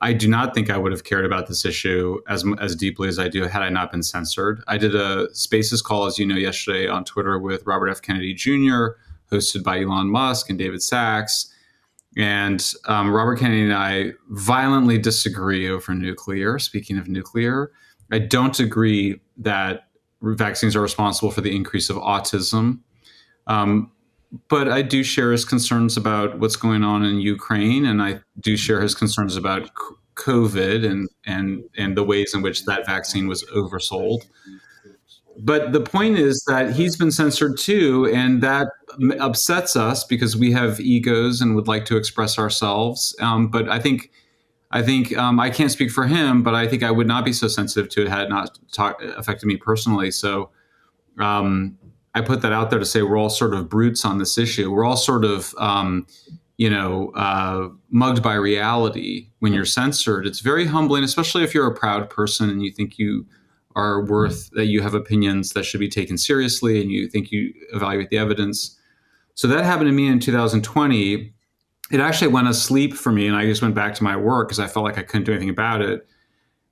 I do not think I would have cared about this issue as deeply as I do had I not been censored. I did a Spaces call, as you know, yesterday on Twitter with Robert F. Kennedy Jr., hosted by Elon Musk and David Sachs. And Robert Kennedy and I violently disagree over nuclear. Speaking of nuclear, I don't agree that vaccines are responsible for the increase of autism. But I do share his concerns about what's going on in Ukraine, and I do share his concerns about COVID and the ways in which that vaccine was oversold. But the point is that he's been censored too, and that upsets us because we have egos and would like to express ourselves. But I think I can't speak for him, but I think I would not be so sensitive to it had it not affected me personally. So I put that out there to say we're all sort of brutes on this issue. We're all sort of, mugged by reality when you're censored. It's very humbling, especially if you're a proud person and you think you are worth, that you have opinions that should be taken seriously and you think you evaluate the evidence. So that happened to me in 2020. It actually went asleep for me and I just went back to my work because I felt like I couldn't do anything about it.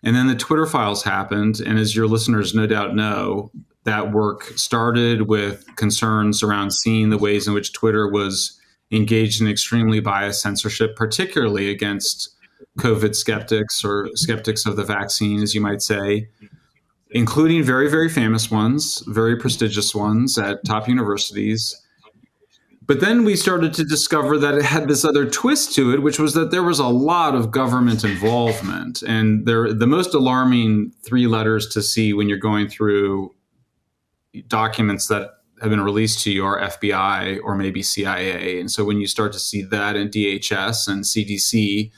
And then the Twitter files happened. And as your listeners no doubt know, that work started with concerns around seeing the ways in which Twitter was engaged in extremely biased censorship, particularly against COVID skeptics or skeptics of the vaccine, as you might say, including very, very famous ones, very prestigious ones at top universities. But then we started to discover that it had this other twist to it, which was that there was a lot of government involvement. And the most alarming three letters to see when you're going through documents that have been released to you are FBI or maybe CIA. And so when you start to see that in DHS and CDC,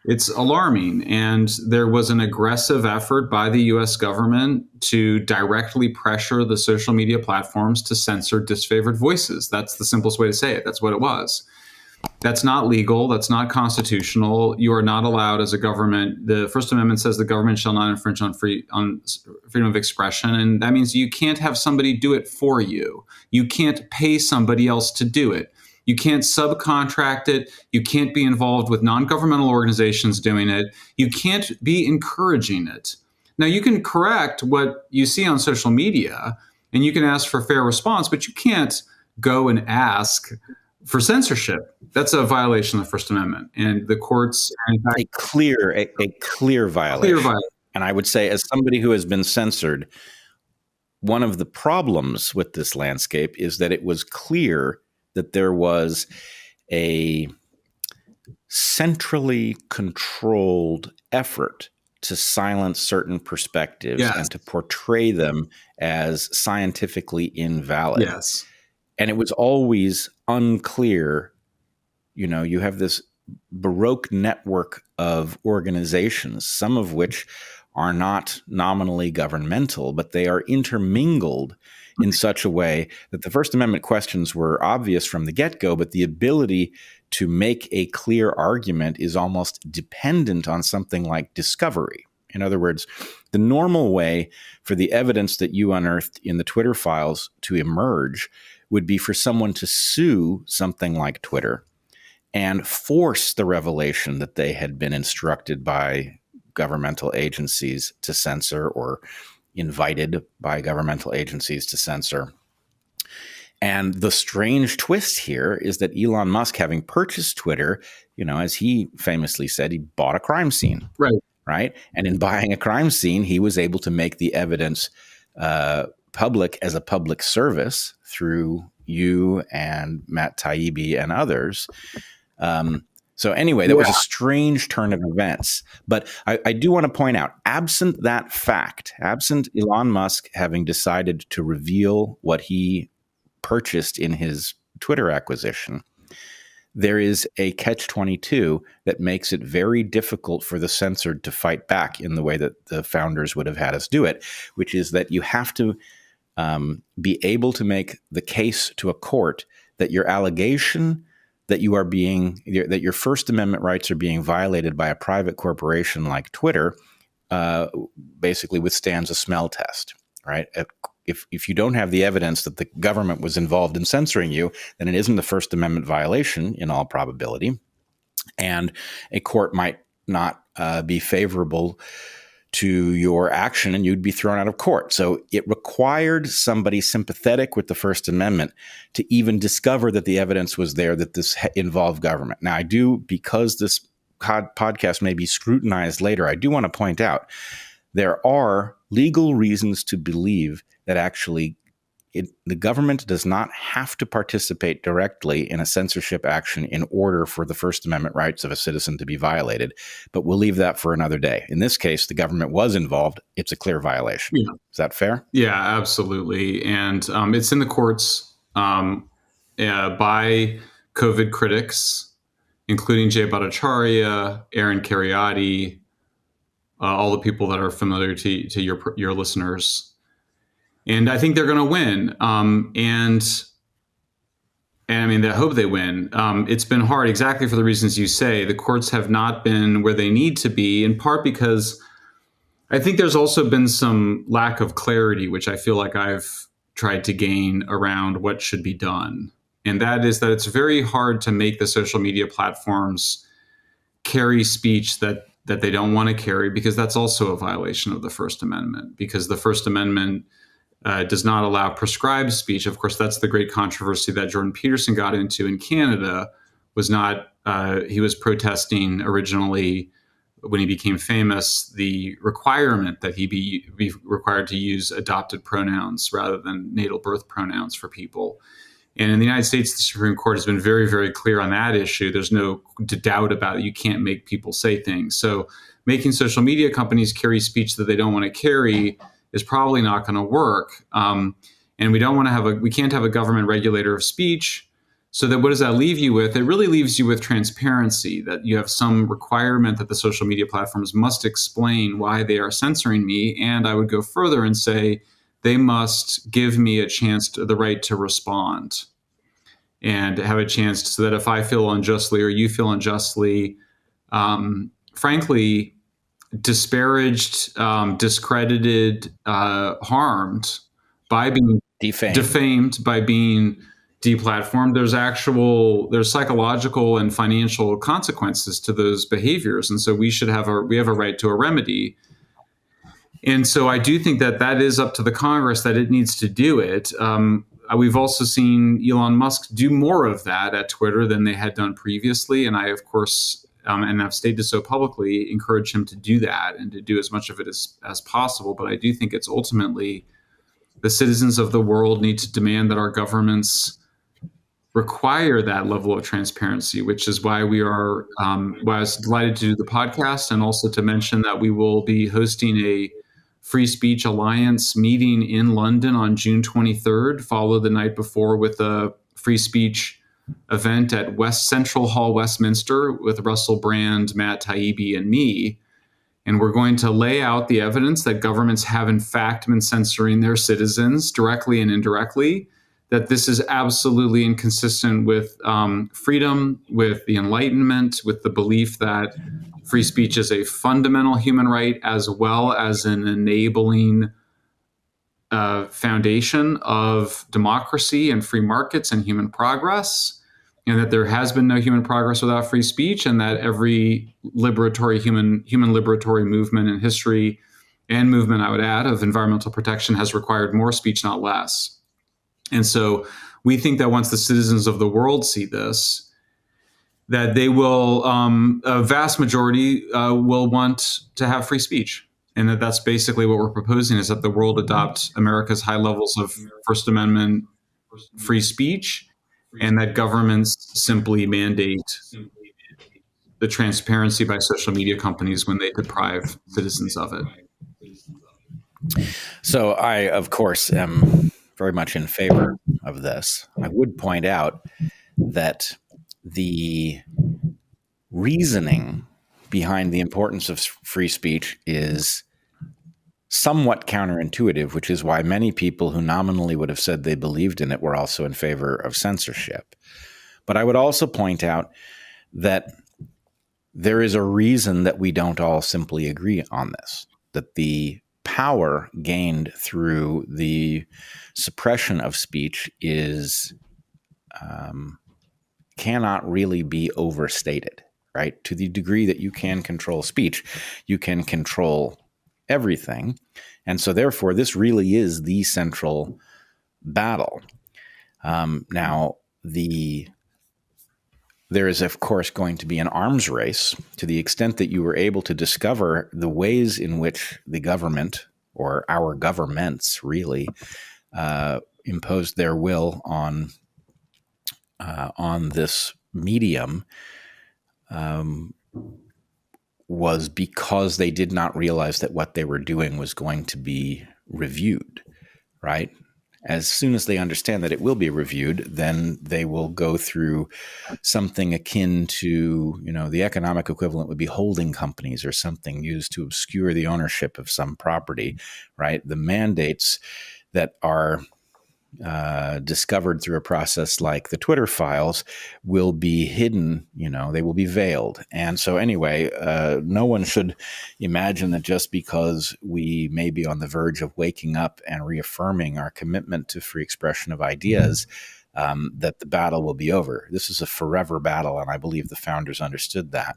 it's alarming. And there was an aggressive effort by the US government to directly pressure the social media platforms to censor disfavored voices. That's the simplest way to say it. That's what it was. That's not legal. That's not constitutional. You are not allowed as a government. The First Amendment says the government shall not infringe on freedom of expression. And that means you can't have somebody do it for you. You can't pay somebody else to do it. You can't subcontract it. You can't be involved with non-governmental organizations doing it. You can't be encouraging it. Now, you can correct what you see on social media and you can ask for fair response, but you can't go and ask for censorship. That's a violation of the First Amendment. And the courts... A clear violation. And I would say, as somebody who has been censored, one of the problems with this landscape is that it was clear that there was a centrally controlled effort to silence certain perspectives and to portray them as scientifically invalid. Yes. And it was always unclear. You know, you have this Baroque network of organizations, some of which are not nominally governmental, but they are intermingled in such a way that the First Amendment questions were obvious from the get-go, but the ability to make a clear argument is almost dependent on something like discovery. In other words, the normal way for the evidence that you unearthed in the Twitter files to emerge would be for someone to sue something like Twitter and force the revelation that they had been instructed by governmental agencies to censor or invited by governmental agencies to censor. And the strange twist here is that Elon Musk, having purchased Twitter, you know, as he famously said, he bought a crime scene. Right. And in buying a crime scene, he was able to make the evidence public as a public service through you and Matt Taibbi and others. So anyway, that was a strange turn of events. But I do want to point out, absent that fact, absent Elon Musk having decided to reveal what he purchased in his Twitter acquisition, there is a catch-22 that makes it very difficult for the censored to fight back in the way that the founders would have had us do it, which is that you have to be able to make the case to a court that your allegation that that your First Amendment rights are being violated by a private corporation like Twitter basically withstands a smell test, right? If you don't have the evidence that the government was involved in censoring you, then it isn't a First Amendment violation in all probability. And a court might not be favorable to your action, and you'd be thrown out of court. So it required somebody sympathetic with the First Amendment to even discover that the evidence was there that this involved government. Now, because this podcast may be scrutinized later, I do want to point out there are legal reasons to believe that actually the government does not have to participate directly in a censorship action in order for the First Amendment rights of a citizen to be violated. But we'll leave that for another day. In this case, the government was involved. It's a clear violation. Yeah. Is that fair? Yeah, absolutely. And it's in the courts by COVID critics, including Jay Bhattacharya, Aaron Kheriaty, all the people that are familiar to your listeners. And I think they're going to win. And I mean, I hope they win. It's been hard exactly for the reasons you say. The courts have not been where they need to be, in part because I think there's also been some lack of clarity, which I feel like I've tried to gain around what should be done. And that is that it's very hard to make the social media platforms carry speech that they don't want to carry, because that's also a violation of the First Amendment, because the First Amendment does not allow prescribed speech. Of course, that's the great controversy that Jordan Peterson got into in Canada. He was protesting originally, when he became famous, the requirement that he be required to use adopted pronouns rather than natal birth pronouns for people. And in the United States, the Supreme Court has been very, very clear on that issue. There's no doubt about it. You can't make people say things. So making social media companies carry speech that they don't want to carry is probably not going to work. And we can't have a government regulator of speech. So that what does that leave you with? It really leaves you with transparency, that you have some requirement that the social media platforms must explain why they are censoring me. And I would go further and say they must give me a chance the right to respond, and have a chance so that if I feel unjustly or you feel unjustly, frankly, disparaged, discredited, harmed by being defamed, by being deplatformed, there's psychological and financial consequences to those behaviors. And so we have a right to a remedy. And so I do think that is up to the Congress, that it needs to do it. We've also seen Elon Musk do more of that at Twitter than they had done previously. And I, of course, and I've stated so publicly, encourage him to do that and to do as much of it as possible. But I do think it's ultimately the citizens of the world need to demand that our governments require that level of transparency, which is why why I was delighted to do the podcast, and also to mention that we will be hosting a Free Speech Alliance meeting in London on June 23rd, followed the night before with a free speech event at West Central Hall, Westminster, with Russell Brand, Matt Taibbi, and me. And we're going to lay out the evidence that governments have in fact been censoring their citizens directly and indirectly, that this is absolutely inconsistent with freedom, with the Enlightenment, with the belief that free speech is a fundamental human right, as well as an enabling foundation of democracy and free markets and human progress, and that there has been no human progress without free speech, and that every liberatory human liberatory movement in history, and movement, I would add, of environmental protection has required more speech, not less. And so we think that once the citizens of the world see this, that they will, a vast majority will want to have free speech. And that's basically what we're proposing, is that the world adopt America's high levels of First Amendment free speech, and that governments simply mandate the transparency by social media companies when they deprive citizens of it. So I, of course, am very much in favor of this. I would point out that the reasoning behind the importance of free speech is somewhat counterintuitive, which is why many people who nominally would have said they believed in it were also in favor of censorship. But I would also point out that there is a reason that we don't all simply agree on this, that the power gained through the suppression of speech is cannot really be overstated. right? To the degree that you can control speech, you can control everything. And so therefore, this really is the central battle. Now, there is, of course, going to be an arms race to the extent that you were able to discover the ways in which the government, or our governments really, imposed their will on this medium, was because they did not realize that what they were doing was going to be reviewed, right? As soon as they understand that it will be reviewed, then they will go through something akin to, the economic equivalent would be holding companies or something used to obscure the ownership of some property, right? The mandates that are discovered through a process like the Twitter files will be hidden, they will be veiled. And so anyway, no one should imagine that just because we may be on the verge of waking up and reaffirming our commitment to free expression of ideas, that the battle will be over. This is a forever battle, and I believe the founders understood that.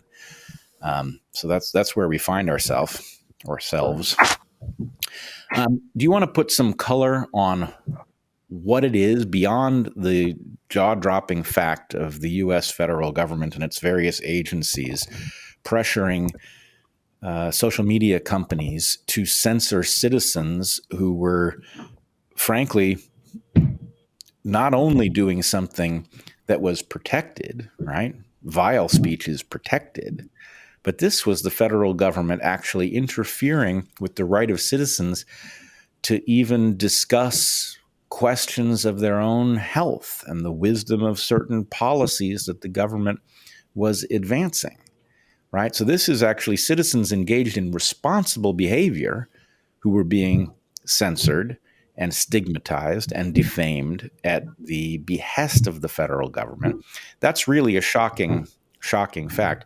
So that's where we find ourselves. Do you want to put some color on what it is beyond the jaw-dropping fact of the U.S. federal government and its various agencies pressuring social media companies to censor citizens who were, frankly, not only doing something that was protected, right? Vile speech is protected, but this was the federal government actually interfering with the right of citizens to even discuss questions of their own health and the wisdom of certain policies that the government was advancing, right? So this is actually citizens engaged in responsible behavior who were being censored and stigmatized and defamed at the behest of the federal government. That's really a shocking fact.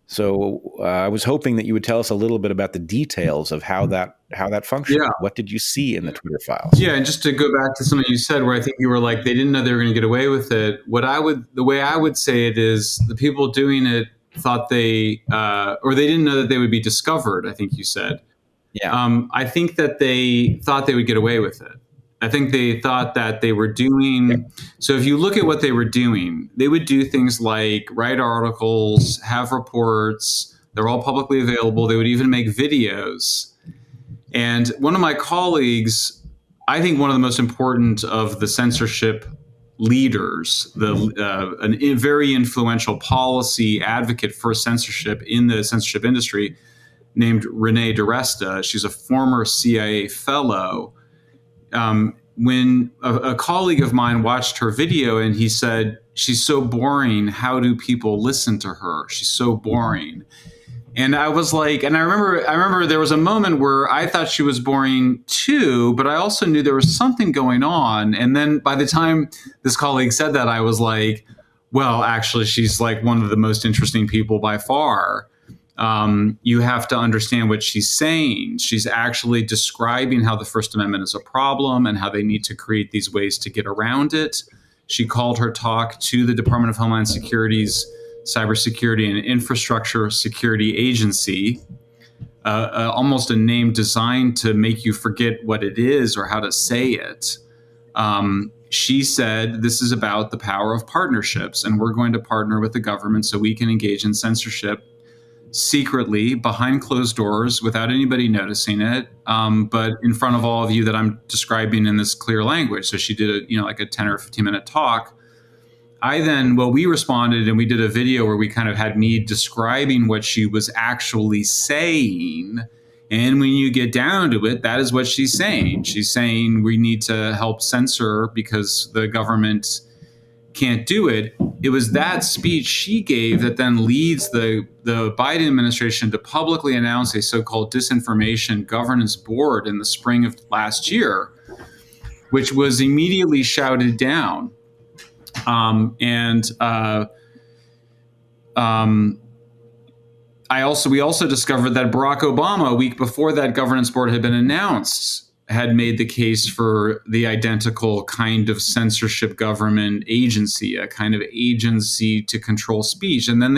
So I was hoping that you would tell us a little bit about the details of how that functioned. Yeah. What did you see in the Twitter files? Yeah, and just to go back to something you said, where I think you were like, they didn't know they were going to get away with it. The way I would say it is, the people doing it thought they didn't know that they would be discovered. I think you said. Yeah. I think that they thought they would get away with it. I think they thought that they were doing. So if you look at what they were doing, they would do things like write articles, have reports. They're all publicly available. They would even make videos. And one of my colleagues, I think one of the most important of the censorship leaders, a very influential policy advocate for censorship in the censorship industry, named Renee DiResta. She's a former CIA fellow. When a colleague of mine watched her video and he said, "She's so boring. How do people listen to her? She's so boring." And I was like, and I remember there was a moment where I thought she was boring too, but I also knew there was something going on. And then by the time this colleague said that, I was like, well, actually, she's like one of the most interesting people by far. You have to understand what she's saying. She's actually describing how the First Amendment is a problem and how they need to create these ways to get around it. She called her talk to the Department of Homeland Security's Cybersecurity and Infrastructure Security Agency, almost a name designed to make you forget what it is or how to say it. She said, this is about the power of partnerships, and we're going to partner with the government so we can engage in censorship secretly behind closed doors without anybody noticing it, but in front of all of you that I'm describing in this clear language. So she did a 10 or 15 minute talk. We responded and we did a video where we kind of had me describing what she was actually saying. And when you get down to it, that is what she's saying. She's saying we need to help censor because the government can't do it. It was that speech she gave that then leads the Biden administration to publicly announce a so-called Disinformation Governance Board in the spring of last year, which was immediately shouted down. We also discovered that Barack Obama, a week before that governance board had been announced, had made the case for the identical kind of censorship government agency, a kind of agency to control speech. And then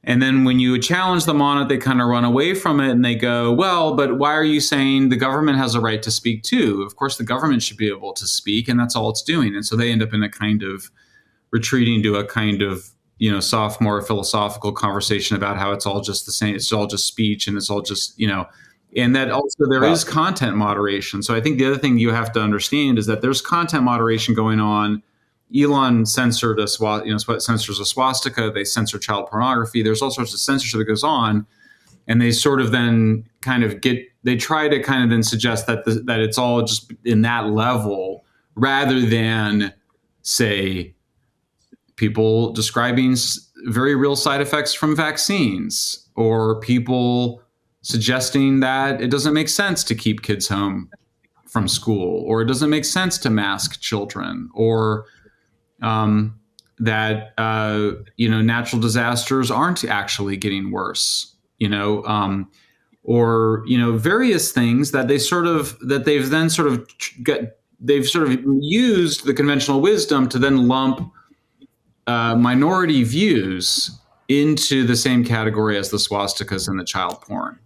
and then when you challenge them on it, they kind of run away from it and they go, well, but why are you saying the government has a right to speak too? Of course, the government should be able to speak, and that's all it's doing. And so they end up in a kind of retreating to a kind of, sophomore philosophical conversation about how it's all just the same. It's all just speech, and it's all just, and that also there is content moderation. So I think the other thing you have to understand is that there's content moderation going on. Elon censored censors a swastika. They censor child pornography. There's all sorts of censorship that goes on, and they sort of then they try to kind of then suggest that that it's all just in that level, rather than say people describing very real side effects from vaccines, or people suggesting that it doesn't make sense to keep kids home from school, or it doesn't make sense to mask children, or that natural disasters aren't actually getting worse, or various things that they've sort of used the conventional wisdom to then lump minority views into the same category as the swastikas and the child porn.